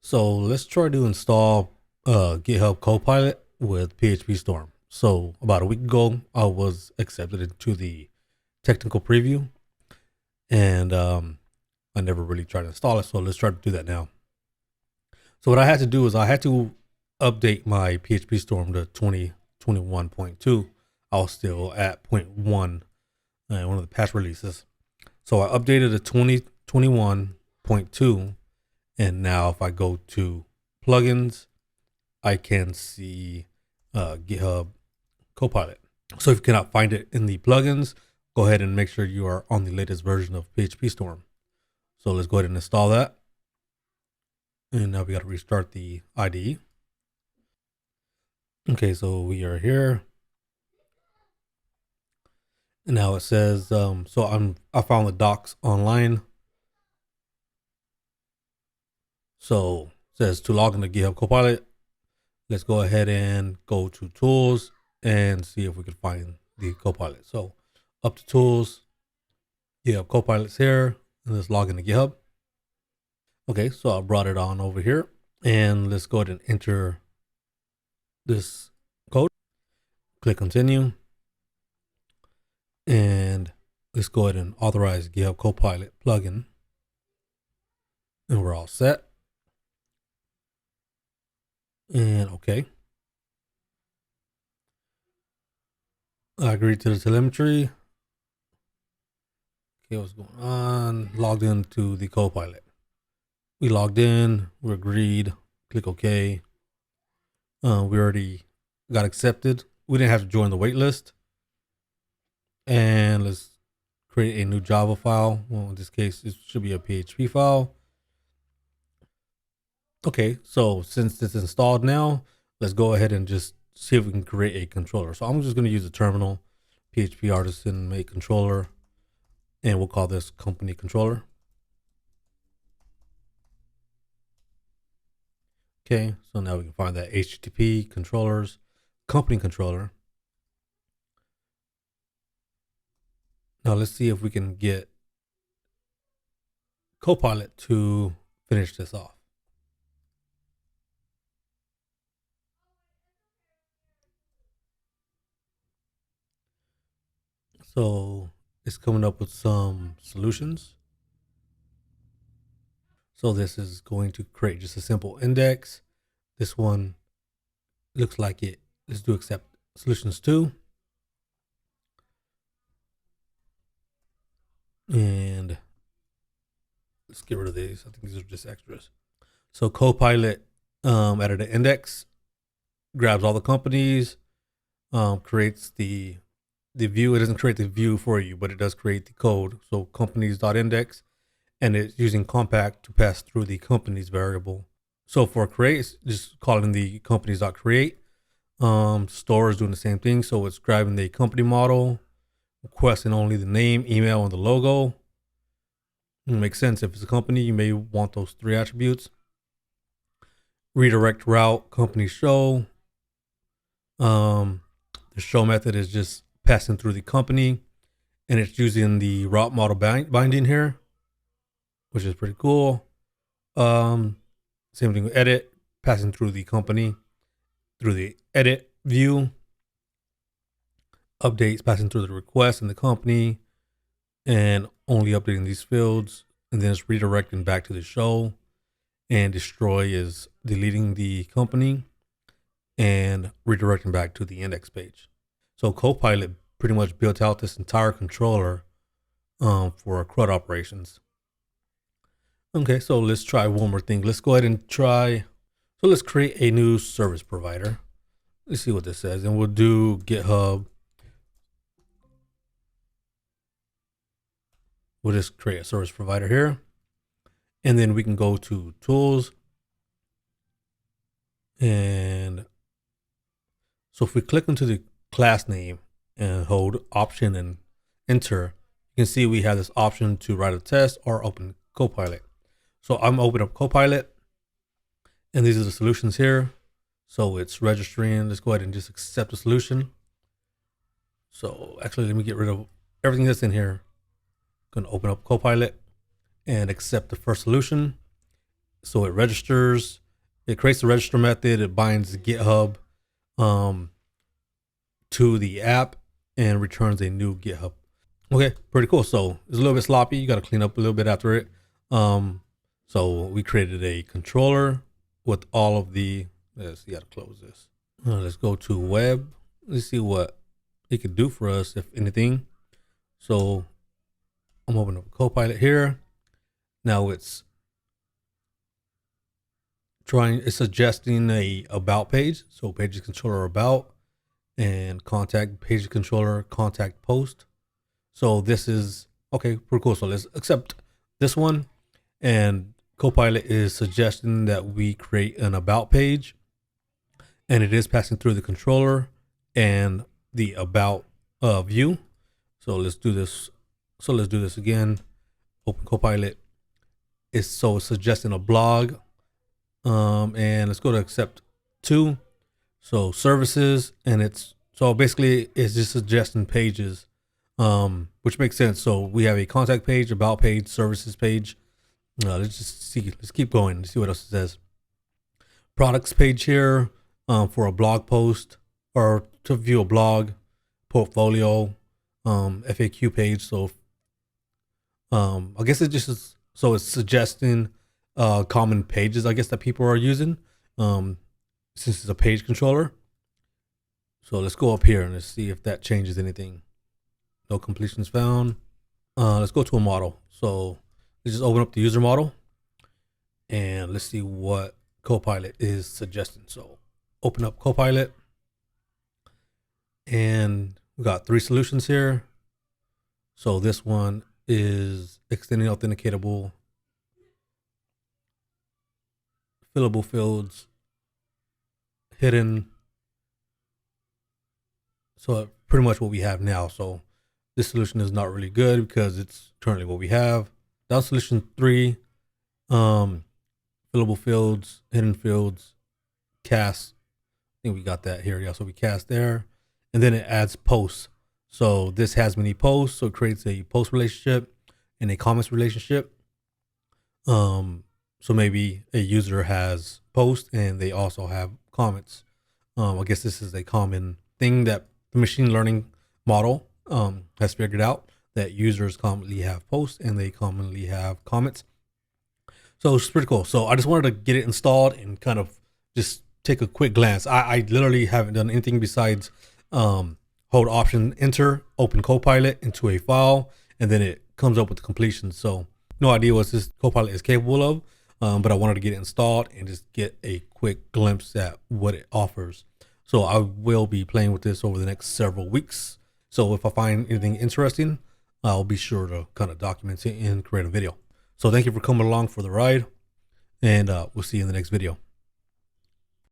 So let's try to install GitHub Copilot with PHPStorm. So about a week ago, I was accepted into the technical preview, and I never really tried to install it. So let's try to do that now. So what I had to do is I had to update my PHPStorm to 2021.2. I was still at 0.1, one of the past releases. So I updated to 2021.2. And now if I go to plugins, I can see GitHub Copilot. So if you cannot find it in the plugins, go ahead and make sure you are on the latest version of PHPStorm. So let's go ahead and install that. And now we got to restart the IDE. Okay, so we are here. And now it says, I found the docs online. So it says to log into GitHub Copilot. Let's go ahead and go to tools and see if we can find the Copilot. So up to tools, GitHub Copilot's here, and let's log into GitHub. Okay, so I brought it on over here, and let's go ahead and enter this code. Click continue, and let's go ahead and authorize GitHub Copilot plugin, and we're all set. And okay, I agree to the telemetry. Okay, what's going on? Logged into the Copilot. We logged in, we agreed, click OK. We already got accepted. We didn't have to join the wait list. And let's create a new Java file. Well, in this case, it should be a PHP file. Okay, so since it's installed now, let's go ahead and just see if we can create a controller. So I'm just going to use a terminal, PHP artisan make controller, and we'll call this company controller. Okay, so now we can find that HTTP controllers, company controller. Now let's see if we can get Copilot to finish this off. So it's coming up with some solutions. So this is going to create just a simple index. This one looks like it. Let's do accept solutions 2. And let's get rid of these. I think these are just extras. So Copilot added an index, grabs all the companies, creates the view. It doesn't create the view for you, but it does create the code. So companies.index, and it's using compact to pass through the companies variable. So for create, just call it in the companies.create. Store is doing the same thing. So it's grabbing the company model, requesting only the name, email, and the logo. It makes sense. If it's a company, you may want those 3 attributes. Redirect route, company show. The show method is just passing through the company, and it's using the route model binding here, which is pretty cool. Same thing with edit, passing through the company through the edit view. Updates passing through the request in the company, and only updating these fields, and then it's redirecting back to the show. And destroy is deleting the company and redirecting back to the index page. So Copilot pretty much built out this entire controller for CRUD operations. Okay, so let's try one more thing. Let's go ahead and try. So let's create a new service provider. Let's see what this says, and we'll do GitHub. We'll just create a service provider here, and then we can go to tools. And so if we click into the class name and hold option and enter, you can see we have this option to write a test or open Copilot. So I'm opening up Copilot, and these are the solutions here. So it's registering. Let's go ahead and just accept the solution. So actually, let me get rid of everything that's in here. Going to open up Copilot and accept the first solution. So it registers, it creates the register method, it binds GitHub to the app and returns a new GitHub. Okay, pretty cool. So it's a little bit sloppy. You got to clean up a little bit after it. So we created a controller with all of the, let's see how to close this. Let's go to web. Let's see what it could do for us, if anything. So I'm opening up Copilot here. Now it's suggesting a about page. So pages controller about, and contact page controller, contact post. So this is okay, pretty cool. So let's accept this one, and Copilot is suggesting that we create an about page, and it is passing through the controller and the about view. So let's do this. So let's do this again. Open Copilot. It's suggesting a blog, and let's go to accept to. So services, and it's basically it's just suggesting pages, which makes sense. So we have a contact page, about page, services page. Let's just see. Let's keep going. Let's see what else it says. Products page here for a blog post or to view a blog, portfolio, FAQ page. So I guess it just is. So it's suggesting common pages, I guess, that people are using. Since it's a page controller. So let's go up here and let's see if that changes anything. No completions found. Let's go to a model. So let's just open up the user model and let's see what Copilot is suggesting. So open up Copilot, and we got 3 solutions here. So this one is extending authenticatable, fillable fields, hidden. So pretty much what we have now. So this solution is not really good because it's currently what we have. Down solution 3, fillable fields, hidden fields, cast. I think we got that here. Yeah, so we cast there, and then it adds posts. So this has many posts, so it creates a post relationship and a comments relationship. So maybe a user has posts and they also have comments. I guess this is a common thing that the machine learning model has figured out, that users commonly have posts and they commonly have comments. So it's pretty cool. So I just wanted to get it installed and kind of just take a quick glance. I literally haven't done anything besides hold Option Enter, open Copilot into a file, and then it comes up with the completion. So no idea what this Copilot is capable of, but I wanted to get it installed and just get a quick glimpse at what it offers. So I will be playing with this over the next several weeks. So if I find anything interesting, I'll be sure to kind of document it and create a video. So thank you for coming along for the ride, and we'll see you in the next video.